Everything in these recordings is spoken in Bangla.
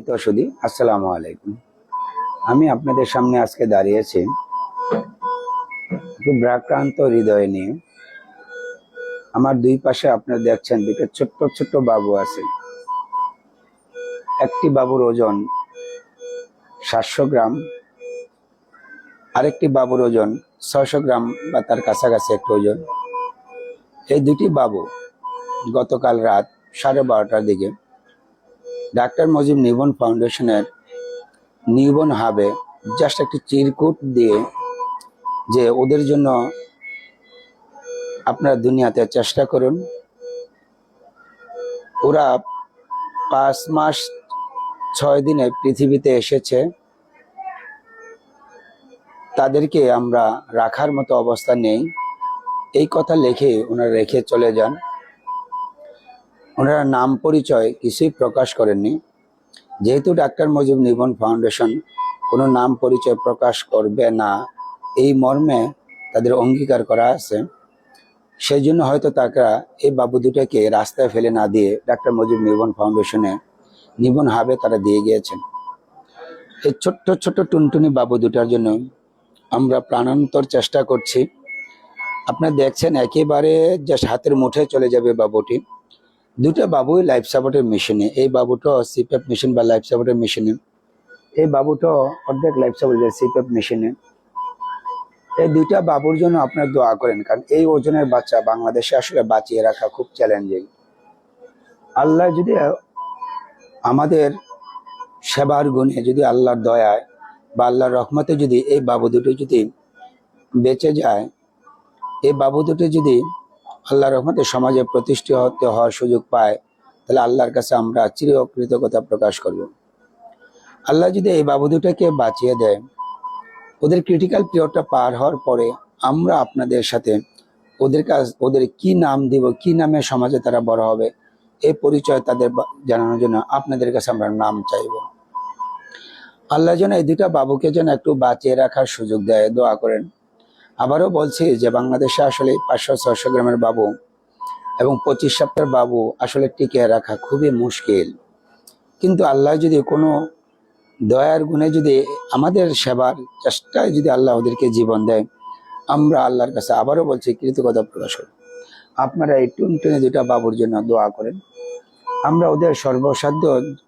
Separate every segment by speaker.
Speaker 1: দর্শকদি আসসালামু আলাইকুম। আমি আপনাদের সামনে আজকে দাঁড়িয়েছি একটু ভারাক্রান্ত হৃদয় নিয়ে। আমার দুই পাশে আপনারা দেখছেন দুটো ছোট্ট ছোট্ট বাবু আছে। একটি বাবুর ওজন 700 গ্রাম, আরেকটি বাবুর ওজন 600 গ্রাম বা তার কাছাকাছি একটু ওজন। এই দুটি বাবু গতকাল রাত 12:30টার দিকে ডাক্তার মুজিব নিউবর্ন ফাউন্ডেশনের নিউবর্ন হাবে জাস্ট একটি চিরকুট দিয়ে যে ওদের জন্য আপনারা দুনিয়াতে চেষ্টা করুন। ওরা 5 মাস 6 দিনে পৃথিবীতে এসেছে, তাদেরকে আমরা রাখার মতো অবস্থা নেই, এই কথা লিখে ওনারা রেখে চলে যান। ওনারা নাম পরিচয় কিছুই প্রকাশ করেননি। যেহেতু ডাক্তার মুজিব নিউবর্ন ফাউন্ডেশন কোনো নাম পরিচয় প্রকাশ করবে না এই মর্মে তাদের অঙ্গীকার করা আছে, সেই জন্য হয়তো তারা এই বাবু দুটাকে রাস্তায় ফেলে না দিয়ে ডাক্তার মুজিব নিউবর্ন ফাউন্ডেশনে নিউবর্ন হাবে তারা দিয়ে গিয়েছেন। এই ছোট্ট ছোট্ট টুনটুনি বাবু দুটার জন্য আমরা প্রাণান্তর চেষ্টা করছি। আপনারা দেখছেন একেবারে যে হাতের মুঠে চলে যাবে বাবুটি। দুটো বাবুই লাইফ সাপোর্টের মেশিনে। এই বাবুটা সিপ্যাপ মেশিন বা লাইফ সাপোর্টের মেশিনে, এই বাবুটা অর্ধেক লাইফ সাপোর্টের সিপ্যাপ মেশিনে। এই দুইটা বাবুর জন্য আপনারা দোয়া করেন, কারণ এই ওজনের বাচ্চা বাংলাদেশে আসলে বাঁচিয়ে রাখা খুব চ্যালেঞ্জিং। আল্লাহ যদি আমাদের সেবার গুণে, যদি আল্লাহর দয়ায় বা আল্লাহর রহমতে যদি এই বাবু দুটো যদি বেঁচে যায়, এই বাবু দুটো যদি আল্লাহর রহমতে সমাজে প্রতিষ্ঠিত হওয়ার সুযোগ পায়, তাহলে আল্লাহর কাছে আমরা চিরকৃতজ্ঞতা প্রকাশ করব। আল্লাহ যদি এই বাবু দুটোকে বাঁচিয়ে দেয়, ওদের ক্রিটিক্যাল পিরিয়ডটা পার হওয়ার পরে আমরা আপনাদের সাথে ওদের কি নাম দিব, কি নামে সমাজে তারা বড় হবে, এই পরিচয় তাদের জানানোর জন্য আপনাদের কাছে আমরা নাম চাইব। আল্লাহ যেন এই দুটা বাবুকে যেন একটু বাঁচিয়ে রাখার সুযোগ দেয়, দোয়া করেন। আবারও বলছি যে বাংলাদেশে আসলে 500-600 গ্রামের বাবু এবং 25 সপ্তাহের বাবু আসলে টিকিয়ে রাখা খুবই মুশকিল। কিন্তু আল্লাহ যদি কোনো দয়ার গুণে যদি আমাদের সেবার চেষ্টায় যদি আল্লাহ ওদেরকে জীবন দেয়, আমরা আল্লাহর কাছে আবারও বলছি কৃতজ্ঞতা প্রকাশ করি। আপনারা এই টুনটুনি দুটা বাবুর জন্য দোয়া করেন। আমরা ওদের সর্বসাধ্য,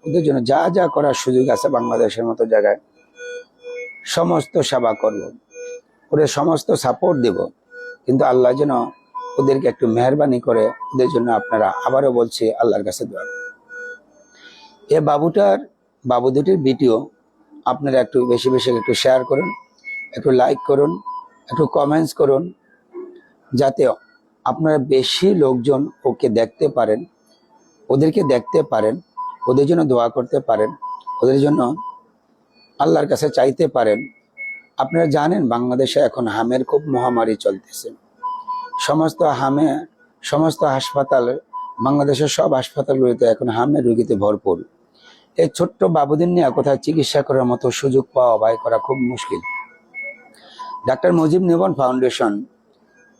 Speaker 1: ওদের জন্য যা যা করার সুযোগ আছে বাংলাদেশের মতো জায়গায় সমস্ত সেবা করব, ওদের সমস্ত সাপোর্ট দেব। কিন্তু আল্লাহ যেন ওদেরকে একটু মেহরবানি করে ওদের জন্য আপনারা আবারও বলছি আল্লাহর কাছে দোয়া। এ বাবু দুটির ভিডিও আপনারা একটু বেশি বেশি একটু শেয়ার করুন, একটু লাইক করুন, একটু কমেন্টস করুন, যাতে আপনারা বেশি লোকজন ওকে দেখতে পারেন, ওদেরকে দেখতে পারেন, ওদের জন্য দোয়া করতে পারেন, ওদের জন্য আল্লাহর কাছে চাইতে পারেন। আপনারা জানেন বাংলাদেশে এখন হামের খুব মহামারী চলতেছে। সমস্ত হাসপাতাল, বাংলাদেশের সব হাসপাতালগুলিতে এখন হামের রোগীতে ভরপুর। এই ছোট্ট বাবুদের নিয়ে কোথায় চিকিৎসা করার মতো সুযোগ পাওয়া ব্যয় করা খুব মুশকিল। ডাক্তার মুজিব নিউবর্ন ফাউন্ডেশন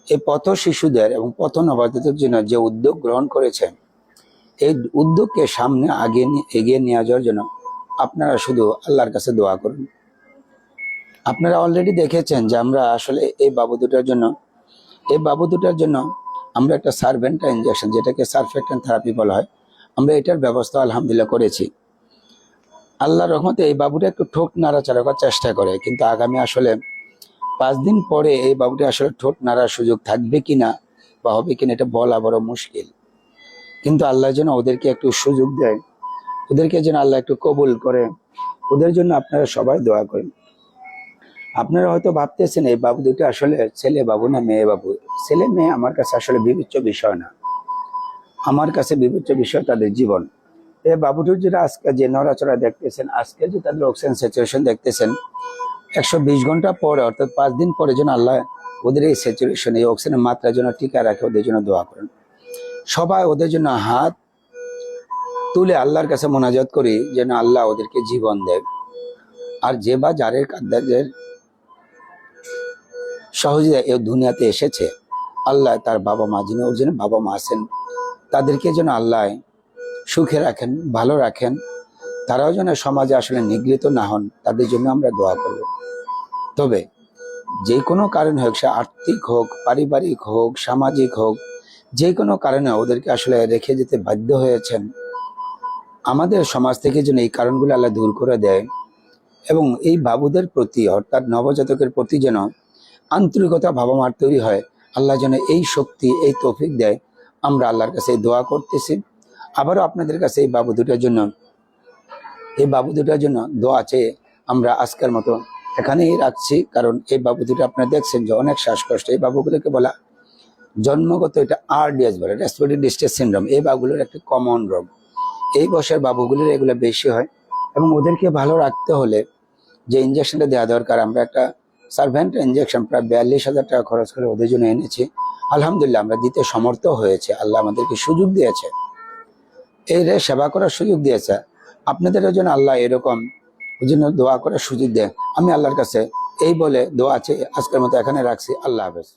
Speaker 1: এই পথ শিশুদের এবং পথ নবজাতকদের জন্য যে উদ্যোগ গ্রহণ করেছে, এই উদ্যোগকে সামনে এগিয়ে নিয়ে যাওয়ার জন্য আপনারা শুধু আল্লাহর কাছে দোয়া করুন। আপনারা অলরেডি দেখেছেন যে আমরা আসলে এই বাবু দুটার জন্য আমরা একটা সার্ভেন্টা ইনজেকশন, যেটাকে সারফেক্টেন্ট থেরাপি বলা হয়, আমরা এটার ব্যবস্থা আলহামদুলিল্লাহ করেছি। আল্লাহর রহমতে এই বাবুটা একটু ঠোঁট নাড়াচাড়া করার চেষ্টা করে, কিন্তু আগামী আসলে 5 দিন পরে এই বাবুটা আসলে ঠোঁট নাড়ার সুযোগ থাকবে কিনা বা হবে কিনা এটা বলা বড় মুশকিল। কিন্তু আল্লাহ যেন ওদেরকে একটু সুযোগ দেয়, ওদেরকে যেন আল্লাহ একটু কবুল করে, ওদের জন্য আপনারা সবাই দোয়া করেন। আপনারা হয়তো ভাবতেছেন এই বাবু দুটো আসলে ছেলে বাবু না মেয়ে বাবু। ছেলে মেয়ে আমার কাছে আসলে বিবেচ্য বিষয় না, আমার কাছে বিবেচ্য বিষয় তাদের জীবন। এই বাবুটির যেটা আজকে যে নড়াচড়া দেখতেছেন, আজকে যে তাদের অক্সিজেন স্যাচুরেশন দেখতেছেন, 120 ঘন্টা পরে অর্থাৎ 5 দিন পরে যেন আল্লাহ ওদের এই স্যাচুরেশন, এই অক্সিজেনের মাত্রা যেন টিকা রাখে, ওদের জন্য দোয়া করেন। সবাই ওদের জন্য হাত তুলে আল্লাহর কাছে মোনাজাত করি যেন আল্লাহ ওদেরকে জীবন দেয়। আর যে বা যারের কাদ্দারদের সহজে এই দুনিয়াতে এসেছে, আল্লাহ তার বাবা মা, যিনি ওর জন্য বাবা মা আছেন, তাদেরকে যেন আল্লাহ সুখে রাখেন, ভালো রাখেন, তারাও যেন সমাজে আসলে নিগৃহীত না হন, তাদের জন্য আমরা দোয়া করব। তবে যে কোনো কারণ হোক, সে আর্থিক হোক, পারিবারিক হোক, সামাজিক হোক, যে কোনো কারণে ওদেরকে আসলে রেখে যেতে বাধ্য হয়েছেন, আমাদের সমাজ থেকে যেন এই কারণগুলো আল্লাহ দূর করে দেয় এবং এই বাবুদের প্রতি অর্থাৎ নবজাতকের প্রতি যেন আন্তরিকতা ভাবামার তৈরি হয়। আল্লাহ যেন এই শক্তি, এই তৌফিক দেয়। আমরা আল্লাহর কাছে দোয়া করতেছি। আবারও আপনাদের কাছে এই বাবু দুটার জন্য দোয়া চেয়ে আমরা আজকের মতো এখানেই রাখছি। কারণ এই বাবু দুটো আপনারা দেখছেন যে অনেক শ্বাসকষ্ট। এই বাবুগুলোকে বলা জন্মগত, এটা RDS বলে, রেসপিরেটরি ডিস্ট্রেস সিনড্রোম। এই বাবুগুলোর একটা কমন রোগ। এই বয়সের বাবুগুলির এগুলো বেশি হয় এবং ওদেরকে ভালো রাখতে হলে যে ইঞ্জেকশনটা দেওয়া দরকার, আমরা একটা সার্ভেন্ট ইঞ্জেকশন প্রায় 42,000 টাকা খরচ করে ওদের জন্য এনেছি। আলহামদুলিল্লাহ আমরা দিতে সমর্থ হয়েছে। আল্লাহ আমাদেরকে সুযোগ দিয়েছে, এই সেবা করার সুযোগ দিয়েছে। আপনাদের জন্য আল্লাহ এরকম ওই জন্য দোয়া করার সুযোগ দেয়। আমি আল্লাহর কাছে এই বলে দোয়া আছে আজকের মতো এখানে রাখছি। আল্লাহ হাফেজ।